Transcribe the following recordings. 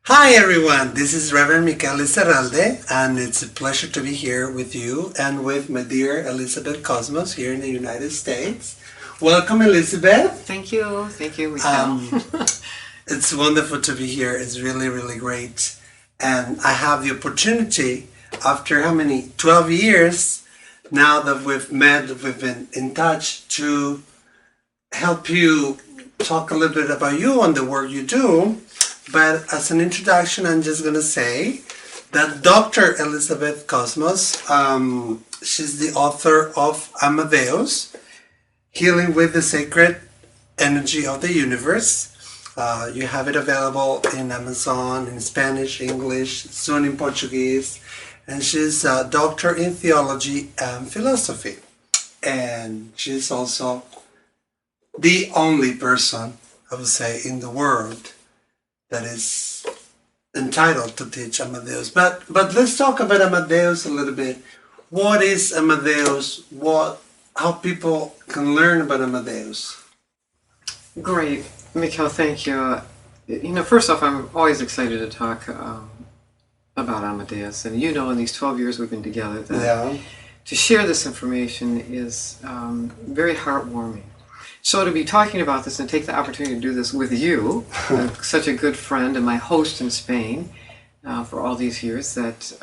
Hi everyone, this is Reverend Mikel Lizarralde, and it's a pleasure to be here with you and with my dear Elizabeth Cosmos here in the United States. Welcome, Elizabeth. Thank you, Mikel. It's wonderful to be here. It's really, really great. And I have the opportunity, after how many? 12 years now that we've met, we've been in touch, to help you talk a little bit about you and the work you do. But as an introduction, I'm just going to say that Dr. Elizabeth Cosmos, she's the author of Ama Deus, Healing with the Sacred Energy of the Universe. You have it available in Amazon, in Spanish, English, soon in Portuguese. And she's a doctor in theology and philosophy. And she's also the only person, I would say, in the world that is entitled to teach Ama Deus. But let's talk about Ama Deus a little bit. What is Ama Deus? How people can learn about Ama Deus? Great, Mikel, thank you. First off, I'm always excited to talk about Ama Deus. And in these 12 years we've been together, that to share this information is very heartwarming. So to be talking about this and take the opportunity to do this with you, such a good friend and my host in Spain for all these years, that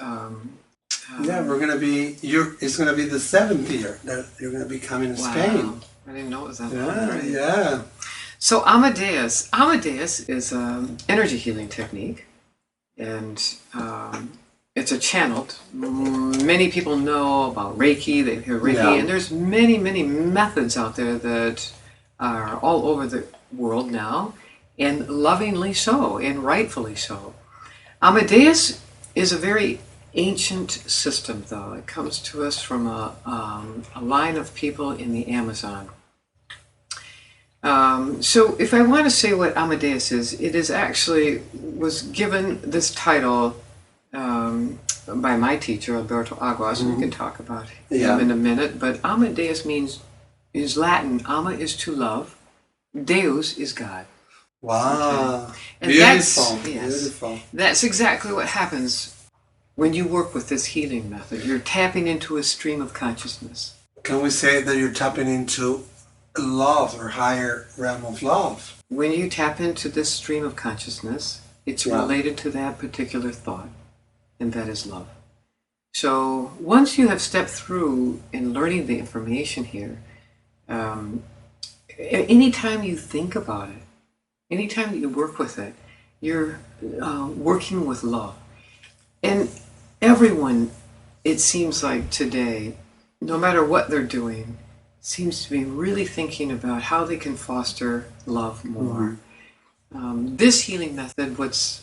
we're going to be. It's going to be the 7th year that you're going to be coming to Spain. I didn't know it was that long. Right? Yeah. So Ama Deus is an energy healing technique, and it's a channeled. Many people know about Reiki. They hear Reiki, and there's many methods out there that are all over the world now, and lovingly so, and rightfully so. Ama Deus is a very ancient system, though. It comes to us from a line of people in the Amazon. So if I want to say what Ama Deus is, it is actually was given this title by my teacher, Alberto Aguas, and we can talk about him in a minute, but Ama Deus is Latin. Ama is to love. Deus is God. Wow. Okay. And beautiful. Beautiful. That's exactly what happens when you work with this healing method. You're tapping into a stream of consciousness. Can we say that you're tapping into love or higher realm of love? When you tap into this stream of consciousness, it's related to that particular thought, and that is love. So once you have stepped through in learning the information here, anytime you think about it, anytime that you work with it, you're working with love. And everyone, it seems like today, no matter what they're doing, seems to be really thinking about how they can foster love more. This healing method, what's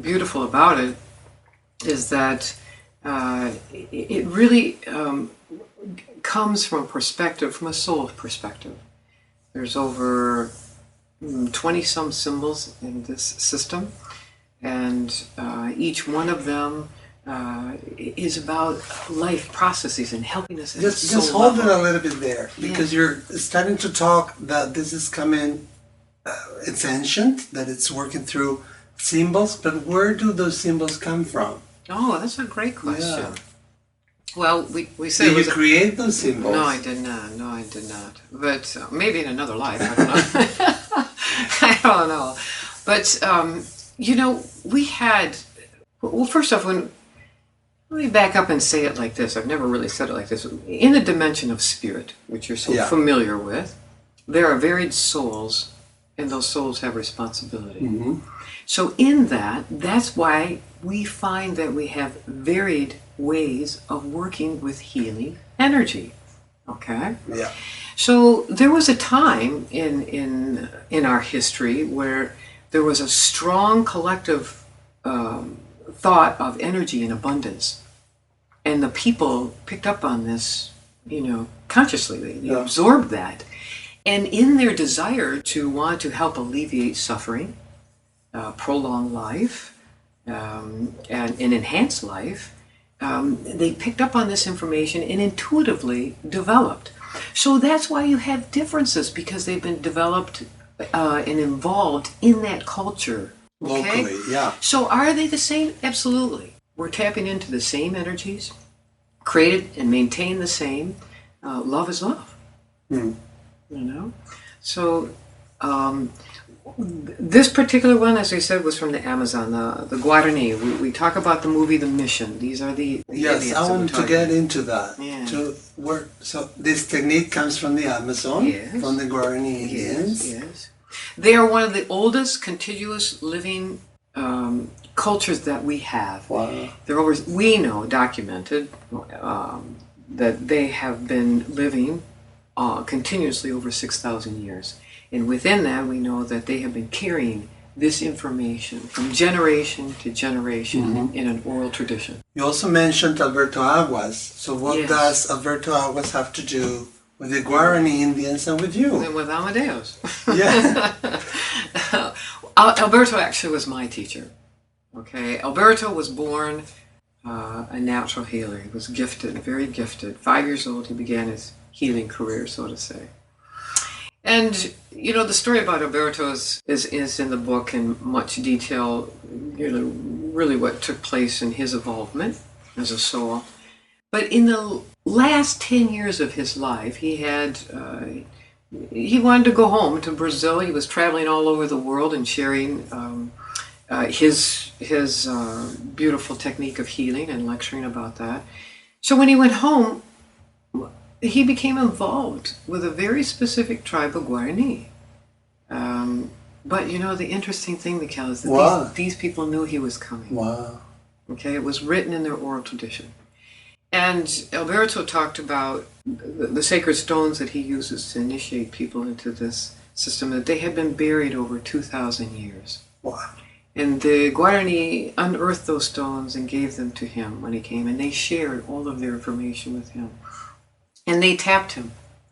beautiful about it is that it really comes from a soul perspective. There's over 20-some symbols in this system, and each one of them is about life processes and helping us. Just hold it a little bit there, because you're starting to talk that this is coming, it's ancient, that it's working through symbols, but where do those symbols come from? Oh, that's a great question. Yeah. Well, we said did you create those symbols? No, I did not. But maybe in another life, I don't know. I don't know. But, we had... Well, first off, let me back up and say it like this. I've never really said it like this. In the dimension of spirit, which you're so familiar with, there are varied souls, and those souls have responsibility. So in that's why we find that we have varied ways of working with healing energy. Okay? Yeah. So there was a time in our history where there was a strong collective thought of energy and abundance. And the people picked up on this, consciously. They absorbed that. And in their desire to want to help alleviate suffering, prolong life, and enhance life, they picked up on this information and intuitively developed. So that's why you have differences, because they've been developed and involved in that culture Okay? Locally, yeah. So are they the same? Absolutely. We're tapping into the same energies, created and maintain the same. Love is love. Mm. You know? So this particular one, as I said, was from the Amazon, the Guarani. We talk about the movie The Mission. These are the Yes, Indians I that we're want to talking get about. into that. Yeah. To work. So this technique comes from the Amazon, Yes. from the Guarani Indians. Yes, yes. They are one of the oldest contiguous living cultures that we have. Wow. They're over, we know, documented, that they have been living continuously over 6,000 years. And within that, we know that they have been carrying this information from generation to generation in an oral tradition. You also mentioned Alberto Aguas. So what Yes. does Alberto Aguas have to do with the Guarani Indians and with you? And with Ama Deus. Yeah. Alberto actually was my teacher. Okay, Alberto was born a natural healer. He was gifted, very gifted. 5 years old, he began his healing career, so to say. And, you know, the story about Alberto is in the book in much detail, you know, really what took place in his evolvement as a soul. But in the last 10 years of his life, he wanted to go home to Brazil. He was traveling all over the world and sharing his beautiful technique of healing and lecturing about that. So when he went home, he became involved with a very specific tribe of Guarani. But you know, the interesting thing, Mikel, is that Wow. these people knew he was coming. Wow. Okay, it was written in their oral tradition. And Alberto talked about the sacred stones that he uses to initiate people into this system, that they had been buried over 2,000 years. Wow. And the Guarani unearthed those stones and gave them to him when he came, and they shared all of their information with him. And they tapped him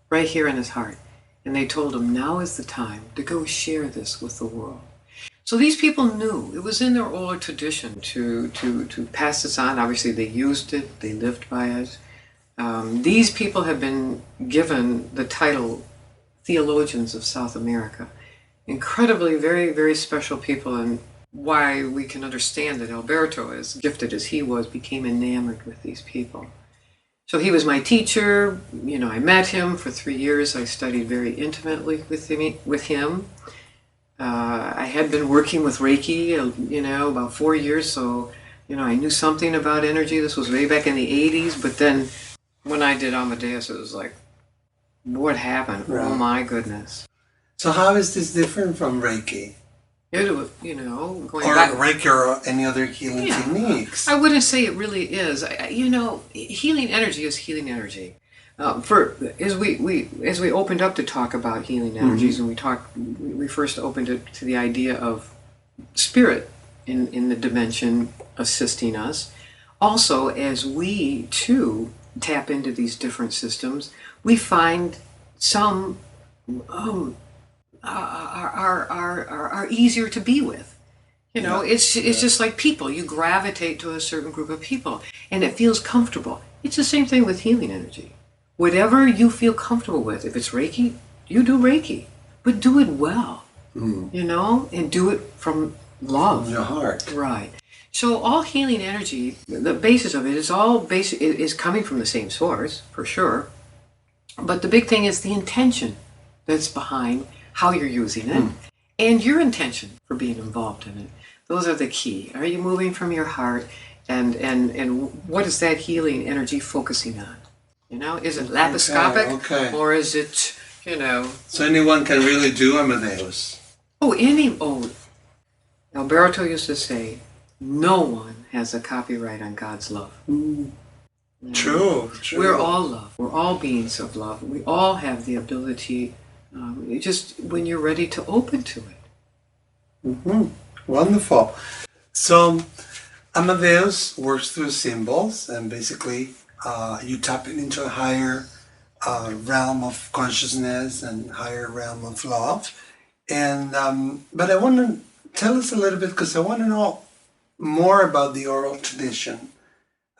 right here in his heart. And they told him, now is the time to go share this with the world. So these people knew it was in their oral tradition to pass this on. Obviously, they used it, they lived by it. These people have been given the title theologians of South America. Incredibly, very, very special people, and why we can understand that Alberto, as gifted as he was, became enamored with these people. So he was my teacher. You know, I met him for 3 years. I studied very intimately with him. I had been working with Reiki, you know, about 4 years. So, you know, I knew something about energy. This was way back in the 80s. But then when I did Ama Deus, it was like, what happened? Right. Oh, my goodness. So how is this different from Reiki? It was, you know, going Or back. Reiki or any other healing techniques? I wouldn't say it really is. You know, healing energy is healing energy. As we opened up to talk about healing energies, and we first opened it to the idea of spirit in the dimension assisting us. Also, as we too tap into these different systems, we find some are easier to be with. You know, it's just like people. You gravitate to a certain group of people, and it feels comfortable. It's the same thing with healing energy. Whatever you feel comfortable with, if it's Reiki, you do Reiki, but do it well, you know, and do it from love. From your heart. Right. So all healing energy, the basis of it is coming from the same source, for sure. But the big thing is the intention that's behind how you're using it, and your intention for being involved in it. Those are the key. Are you moving from your heart, and what is that healing energy focusing on? You know, is it laparoscopic, or is it, you know? So anyone can really do Ama Deus? Alberto used to say, no one has a copyright on God's love. True. We're all love. We're all beings of love. We all have the ability, just when you're ready to open to it. Wonderful. So Ama Deus works through symbols, and basically you tap into a higher realm of consciousness and higher realm of love. And but I want to tell us a little bit, because I want to know more about the oral tradition.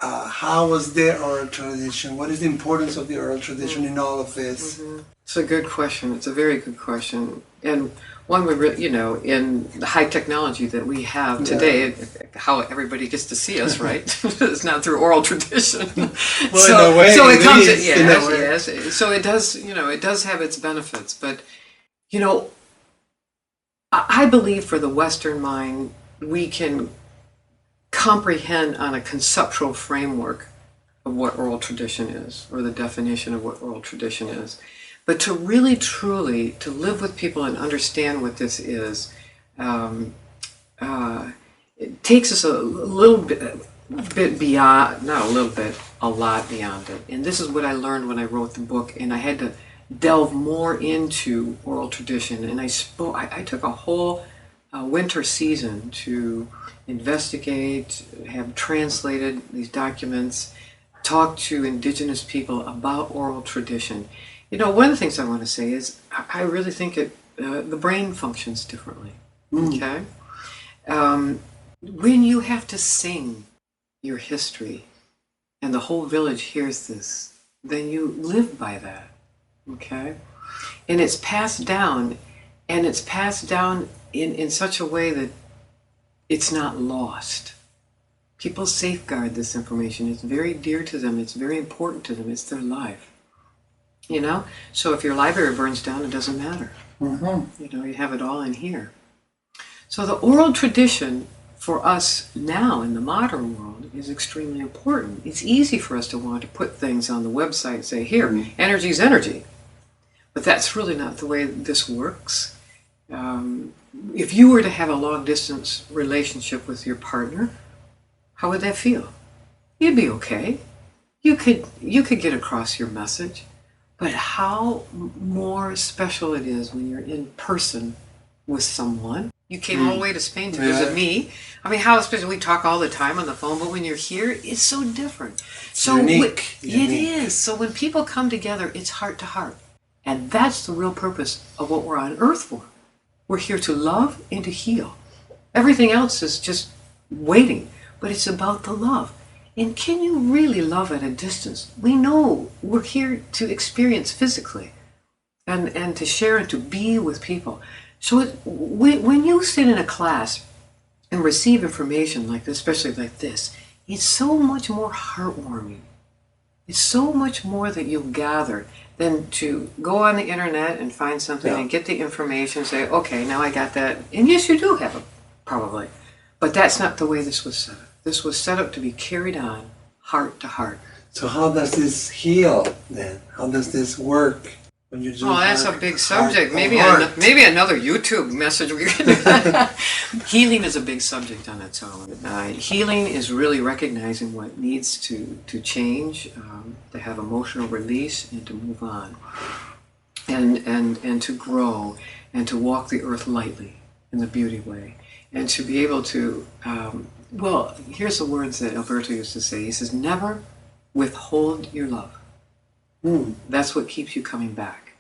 how was their oral tradition? What is the importance of the oral tradition in all of this? It's a good question. It's a very good question. And one would, in the high technology that we have today, how everybody gets to see us, right? It's not through oral tradition. Well, in a way, so it comes, yes. So it does, it does have its benefits. But, I believe for the Western mind, we can comprehend on a conceptual framework of what oral tradition is, or the definition of what oral tradition is. But to really, truly, to live with people and understand what this is, it takes us a little bit beyond, not a little bit, a lot beyond it. And this is what I learned when I wrote the book, and I had to delve more into oral tradition. And I took a whole winter season to investigate, have translated these documents, talk to indigenous people about oral tradition. One of the things I want to say is I really think the brain functions differently. Okay? When you have to sing your history and the whole village hears this, then you live by that. Okay? And it's passed down, and it's passed down in such a way that it's not lost. People safeguard this information. It's very dear to them. It's very important to them. It's their life. So if your library burns down, it doesn't matter. You have it all in here. So the oral tradition for us now in the modern world is extremely important. It's easy for us to want to put things on the website and say, here, energy's energy. But that's really not the way this works. If you were to have a long distance relationship with your partner, how would that feel? You'd be okay. You could get across your message. But how more special it is when you're in person with someone. You came all the way to Spain to visit me. I mean, how special. We talk all the time on the phone, but when you're here, it's so different. So unique. It is. So when people come together, it's heart to heart. And that's the real purpose of what we're on earth for. We're here to love and to heal. Everything else is just waiting, but it's about the love. And can you really love at a distance? We know we're here to experience physically and to share and to be with people. So when you sit in a class and receive information like this, especially like this, it's so much more heartwarming. It's so much more that you'll gather than to go on the internet and find something and get the information and say, okay, now I got that. And yes, you do have it, probably. But that's not the way this was set up. This was set up to be carried on heart to heart. So how does this heal then? How does this work? When you do that's a big subject. Maybe another YouTube message. Healing is a big subject on its own. Healing is really recognizing what needs to change, to have emotional release and to move on, and to grow and to walk the earth lightly in the beauty way, and to be able to. Well, here's the words that Alberto used to say. He says, never withhold your love. That's what keeps you coming back.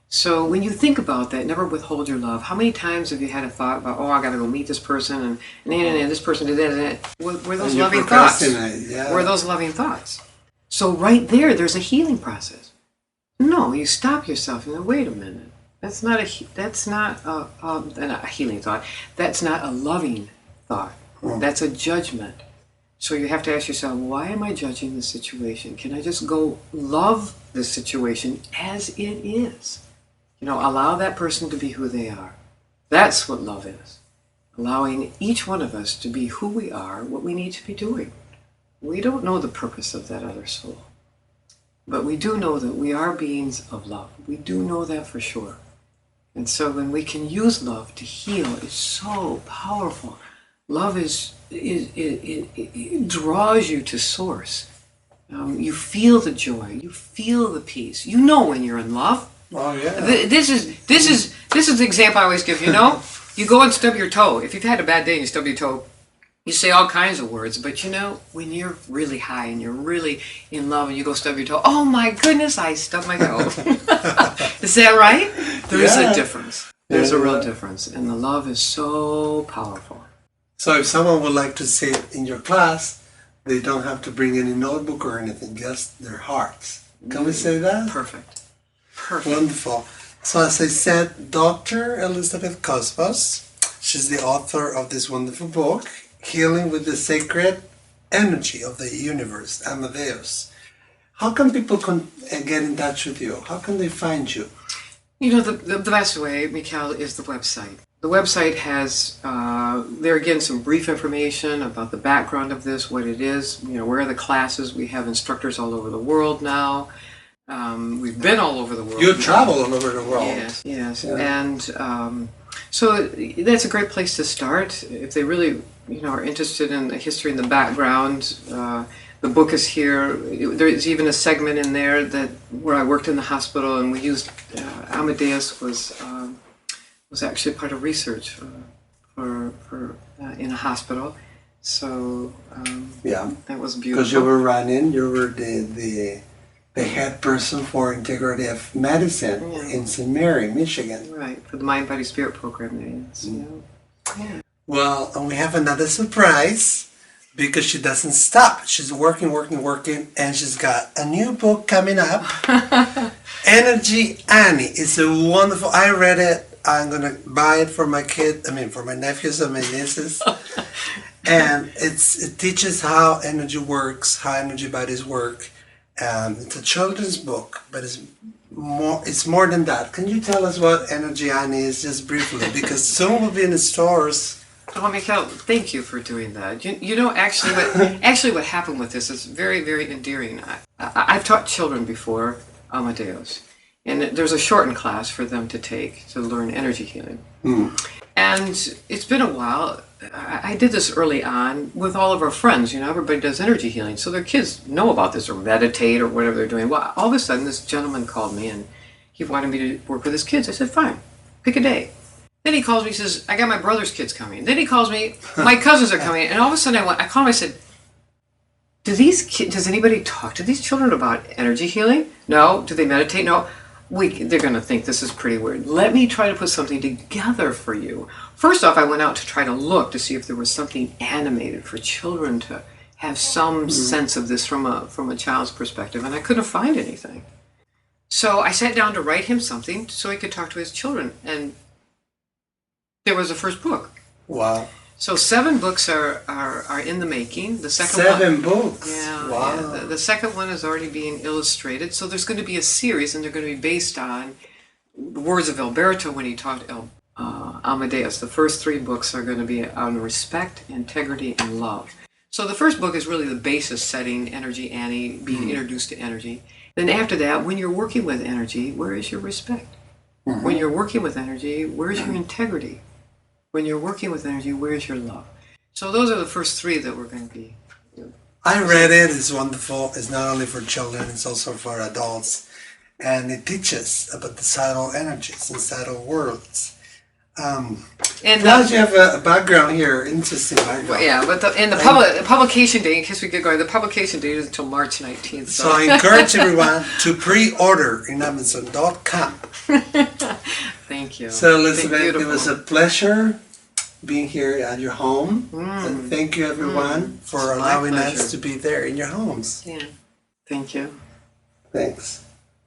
So when you think about that, never withhold your love, how many times have you had a thought about, I got to go meet this person, and this person did that, and that? Were those loving thoughts? Were those loving thoughts? So right there's a healing process. No, you stop yourself and then, wait a minute. That's not a healing thought. That's not a loving thought. That's a judgment. So you have to ask yourself, why am I judging the situation? Can I just go love the situation as it is? Allow that person to be who they are. That's what love is. Allowing each one of us to be who we are, what we need to be doing. We don't know the purpose of that other soul. But we do know that we are beings of love. We do know that for sure. And so when we can use love to heal, it's so powerful. Love it draws you to source. You feel the joy. You feel the peace. You know when you're in love. Oh yeah. This is the example I always give. You go and stub your toe. If you've had a bad day and you stub your toe, you say all kinds of words. But when you're really high and you're really in love and you go stub your toe, oh my goodness, I stubbed my toe. Is that right? There's a difference. There's a real difference, and the love is so powerful. So if someone would like to sit in your class, They don't have to bring any notebook or anything, just their hearts. Can we say that? Perfect. Perfect. Wonderful. So as I said, Dr. Elizabeth Cosmos, she's the author of this wonderful book, Healing with the Sacred Energy of the Universe, Ama Deus. How can people get in touch with you? How can they find you? You know, the best way, Mikel, is the website. The website has, there again, some brief information about the background of this, what it is, you know, where are the classes. We have instructors all over the world now. We've been all over the world. You travel all over the world. Yes, yes. Yeah. And so that's a great place to start. If they really, you know, are interested in the history and the background, the book is here. There's even a segment in there that where I worked in the hospital, and we used Ama Deus was actually part of research for in a hospital. So Yeah, that was beautiful. because you were the head person for integrative medicine in St. Mary, Michigan. Right, for the Mind, Body, Spirit program there. Yes. Yeah. Well, and we have another surprise because she doesn't stop. She's working, and she's got a new book coming up. Energy Annie. It's a wonderful. I read it. I'm gonna buy it for my for my nephews and my nieces. And it teaches how energy works, how energy bodies work. It's a children's book, but it's more than that. Can you tell us what Energy Annie is, just briefly? Because soon we'll be in the stores. Oh, Mikel, thank you for doing that. You know, actually, what happened with this is very, very endearing. I've taught children before, Ama Deus, and there's a shortened class for them to take to learn energy healing. And it's been a while. I did this early on with all of our friends. You know, everybody does energy healing, so their kids know about this or meditate or whatever they're doing. Well, all of a sudden, this gentleman called me and he wanted me to work with his kids. I said, fine, pick a day. Then he calls me, he says, I got my brother's kids coming. Then he calls me, my cousins are coming. And all of a sudden I called him, I said, does anybody talk to these children about energy healing? No. Do they meditate? No. They're going to think this is pretty weird. Let me try to put something together for you. First off, I went out to try to look to see if there was something animated for children to have some sense of this from a child's perspective, and I couldn't find anything. So I sat down to write him something so he could talk to his children, and there was a first book. Wow. So 7 books are in the making. The second 7 books. Yeah. Wow. Yeah, the second one is already being illustrated. So there's going to be a series, and they're going to be based on the words of Alberto when he taught Ama Deus. The first 3 books are going to be on respect, integrity, and love. So the first book is really the basis, setting Energy Annie, being introduced to energy. Then after that, when you're working with energy, where is your respect? When you're working with energy, where is your integrity? When you're working with energy, where's your love? So those are the first 3 that we're going to be. I read it. It's wonderful. It's not only for children, it's also for adults. And it teaches about the subtle energies and subtle worlds. And plus you have a background here, interesting background. Well, yeah, but the publication date, in case we get going, the publication date is until March 19th. So I encourage everyone to pre-order in Amazon.com. Thank you. So Elizabeth, it was a pleasure being here at your home. And thank you everyone for allowing us to be there in your homes. Yeah. Thank you. Thanks.